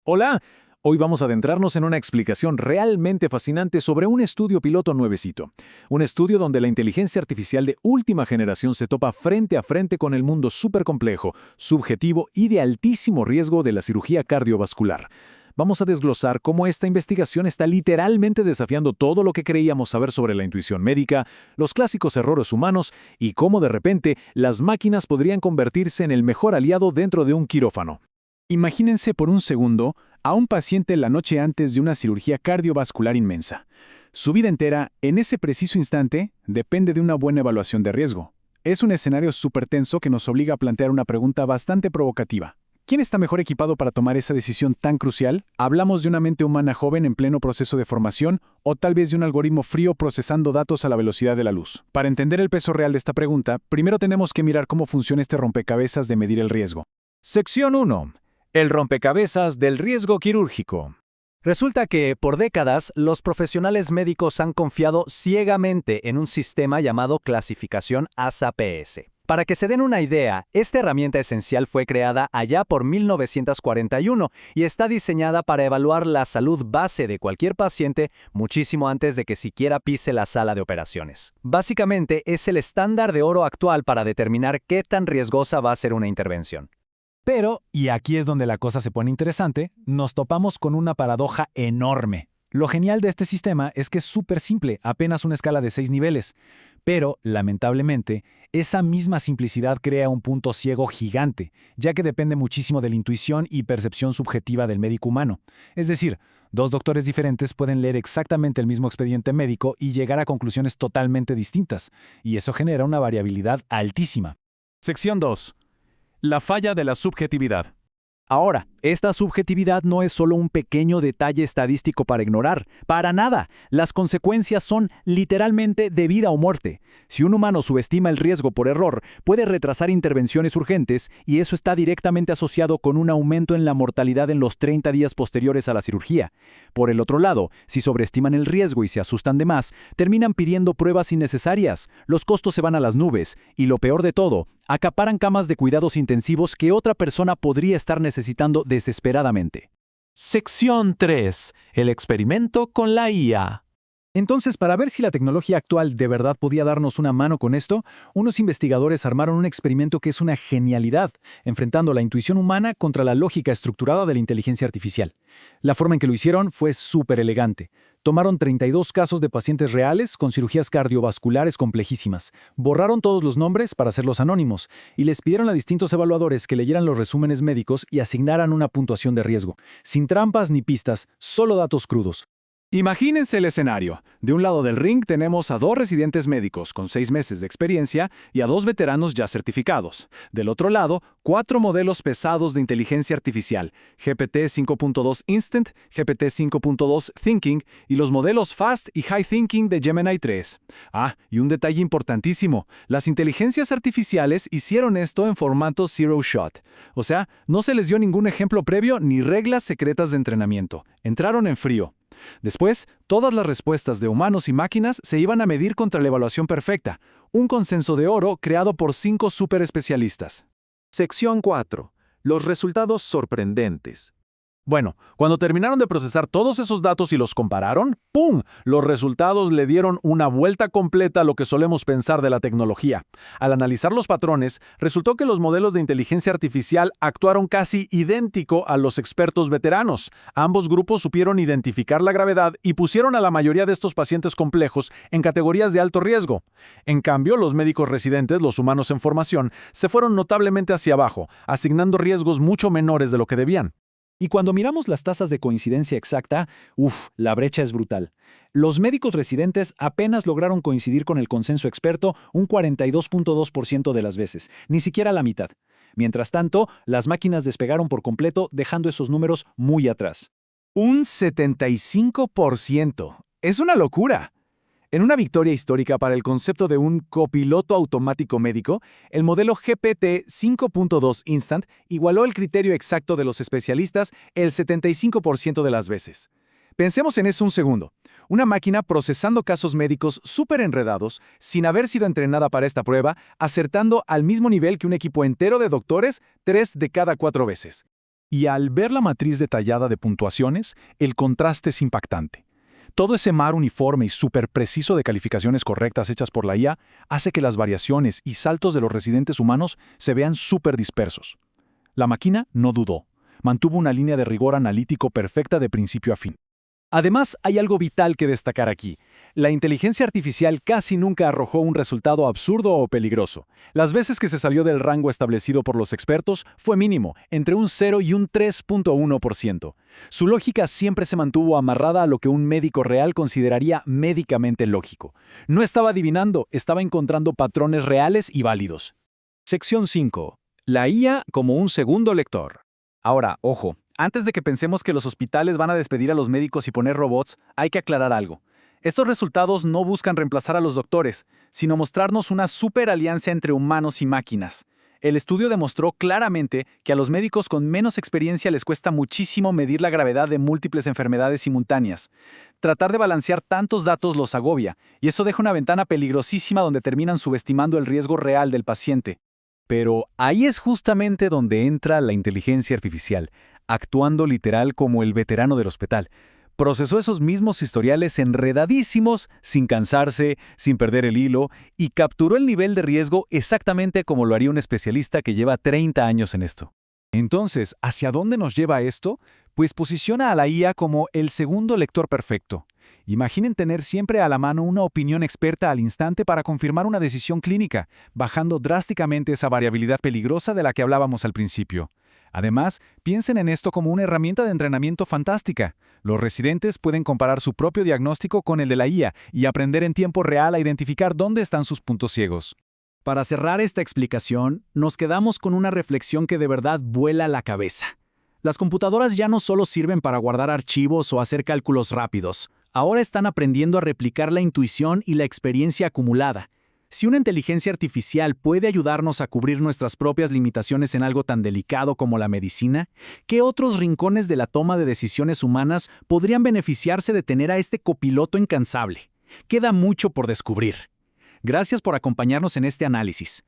Hola, hoy vamos a adentrarnos en una explicación realmente fascinante sobre un estudio piloto nuevecito. Un estudio donde la inteligencia artificial de última generación se topa frente a frente con el mundo supercomplejo, subjetivo y de altísimo riesgo de la cirugía cardiovascular. Vamos a desglosar cómo esta investigación está literalmente desafiando todo lo que creíamos saber sobre la intuición médica, los clásicos errores humanos y cómo de repente las máquinas podrían convertirse en el mejor aliado dentro de un quirófano. Imagínense por un segundo a un paciente la noche antes de una cirugía cardiovascular inmensa. Su vida entera, en ese preciso instante, depende de una buena evaluación de riesgo. Es un escenario súper tenso que nos obliga a plantear una pregunta bastante provocativa. ¿Quién está mejor equipado para tomar esa decisión tan crucial? ¿Hablamos de una mente humana joven en pleno proceso de formación o tal vez de un algoritmo frío procesando datos a la velocidad de la luz? Para entender el peso real de esta pregunta, primero tenemos que mirar cómo funciona este rompecabezas de medir el riesgo. Sección 1. El rompecabezas del riesgo quirúrgico. Resulta que, por décadas, los profesionales médicos han confiado ciegamente en un sistema llamado clasificación ASA-PS. Para que se den una idea, esta herramienta esencial fue creada allá por 1941 y está diseñada para evaluar la salud base de cualquier paciente muchísimo antes de que siquiera pise la sala de operaciones. Básicamente, es el estándar de oro actual para determinar qué tan riesgosa va a ser una intervención. Pero, y aquí es donde la cosa se pone interesante, nos topamos con una paradoja enorme. Lo genial de este sistema es que es súper simple, apenas una escala de 6 niveles. Pero, lamentablemente, esa misma simplicidad crea un punto ciego gigante, ya que depende muchísimo de la intuición y percepción subjetiva del médico humano. Es decir, dos doctores diferentes pueden leer exactamente el mismo expediente médico y llegar a conclusiones totalmente distintas, y eso genera una variabilidad altísima. Sección 2. La falla de la subjetividad. Ahora, esta subjetividad no es solo un pequeño detalle estadístico para ignorar. Para nada. Las consecuencias son literalmente de vida o muerte. Si un humano subestima el riesgo por error, puede retrasar intervenciones urgentes y eso está directamente asociado con un aumento en la mortalidad en los 30 días posteriores a la cirugía. Por el otro lado, si sobreestiman el riesgo y se asustan de más, terminan pidiendo pruebas innecesarias, los costos se van a las nubes y lo peor de todo, acaparan camas de cuidados intensivos que otra persona podría estar necesitando desesperadamente. Sección 3. El experimento con la IA. Entonces, para ver si la tecnología actual de verdad podía darnos una mano con esto, unos investigadores armaron un experimento que es una genialidad, enfrentando la intuición humana contra la lógica estructurada de la inteligencia artificial. La forma en que lo hicieron fue súper elegante. Tomaron 32 casos de pacientes reales con cirugías cardiovasculares complejísimas, borraron todos los nombres para hacerlos anónimos y les pidieron a distintos evaluadores que leyeran los resúmenes médicos y asignaran una puntuación de riesgo, sin trampas ni pistas, solo datos crudos. Imagínense el escenario. De un lado del ring tenemos a 2 residentes médicos con 6 meses de experiencia y a 2 veteranos ya certificados. Del otro lado, 4 modelos pesados de inteligencia artificial, GPT 5.2 Instant, GPT 5.2 Thinking y los modelos Fast y High Thinking de Gemini 3. Y un detalle importantísimo, las inteligencias artificiales hicieron esto en formato Zero Shot. O sea, no se les dio ningún ejemplo previo ni reglas secretas de entrenamiento. Entraron en frío. Después, todas las respuestas de humanos y máquinas se iban a medir contra la evaluación perfecta, un consenso de oro creado por 5 superespecialistas. Sección 4. Los resultados sorprendentes. Bueno, cuando terminaron de procesar todos esos datos y los compararon, ¡pum! Los resultados le dieron una vuelta completa a lo que solemos pensar de la tecnología. Al analizar los patrones, resultó que los modelos de inteligencia artificial actuaron casi idéntico a los expertos veteranos. Ambos grupos supieron identificar la gravedad y pusieron a la mayoría de estos pacientes complejos en categorías de alto riesgo. En cambio, los médicos residentes, los humanos en formación, se fueron notablemente hacia abajo, asignando riesgos mucho menores de lo que debían. Y cuando miramos las tasas de coincidencia exacta, la brecha es brutal. Los médicos residentes apenas lograron coincidir con el consenso experto un 42.2% de las veces, ni siquiera la mitad. Mientras tanto, las máquinas despegaron por completo, dejando esos números muy atrás. Un 75%. ¡Es una locura! En una victoria histórica para el concepto de un copiloto automático médico, el modelo GPT 5.2 Instant igualó el criterio exacto de los especialistas el 75% de las veces. Pensemos en eso un segundo. Una máquina procesando casos médicos súper enredados, sin haber sido entrenada para esta prueba, acertando al mismo nivel que un equipo entero de doctores 3 de cada 4 veces. Y al ver la matriz detallada de puntuaciones, el contraste es impactante. Todo ese mar uniforme y súper preciso de calificaciones correctas hechas por la IA hace que las variaciones y saltos de los residentes humanos se vean súper dispersos. La máquina no dudó. Mantuvo una línea de rigor analítico perfecta de principio a fin. Además, hay algo vital que destacar aquí. La inteligencia artificial casi nunca arrojó un resultado absurdo o peligroso. Las veces que se salió del rango establecido por los expertos fue mínimo, entre un 0 y un 3.1%. Su lógica siempre se mantuvo amarrada a lo que un médico real consideraría médicamente lógico. No estaba adivinando, estaba encontrando patrones reales y válidos. Sección 5. La IA como un segundo lector. Ahora, ojo, antes de que pensemos que los hospitales van a despedir a los médicos y poner robots, hay que aclarar algo. Estos resultados no buscan reemplazar a los doctores, sino mostrarnos una superalianza entre humanos y máquinas. El estudio demostró claramente que a los médicos con menos experiencia les cuesta muchísimo medir la gravedad de múltiples enfermedades simultáneas. Tratar de balancear tantos datos los agobia, y eso deja una ventana peligrosísima donde terminan subestimando el riesgo real del paciente. Pero ahí es justamente donde entra la inteligencia artificial, actuando literal como el veterano del hospital. Procesó esos mismos historiales enredadísimos, sin cansarse, sin perder el hilo, y capturó el nivel de riesgo exactamente como lo haría un especialista que lleva 30 años en esto. Entonces, ¿hacia dónde nos lleva esto? Pues posiciona a la IA como el segundo lector perfecto. Imaginen tener siempre a la mano una opinión experta al instante para confirmar una decisión clínica, bajando drásticamente esa variabilidad peligrosa de la que hablábamos al principio. Además, piensen en esto como una herramienta de entrenamiento fantástica. Los residentes pueden comparar su propio diagnóstico con el de la IA y aprender en tiempo real a identificar dónde están sus puntos ciegos. Para cerrar esta explicación, nos quedamos con una reflexión que de verdad vuela la cabeza. Las computadoras ya no solo sirven para guardar archivos o hacer cálculos rápidos. Ahora están aprendiendo a replicar la intuición y la experiencia acumulada. Si una inteligencia artificial puede ayudarnos a cubrir nuestras propias limitaciones en algo tan delicado como la medicina, ¿qué otros rincones de la toma de decisiones humanas podrían beneficiarse de tener a este copiloto incansable? Queda mucho por descubrir. Gracias por acompañarnos en este análisis.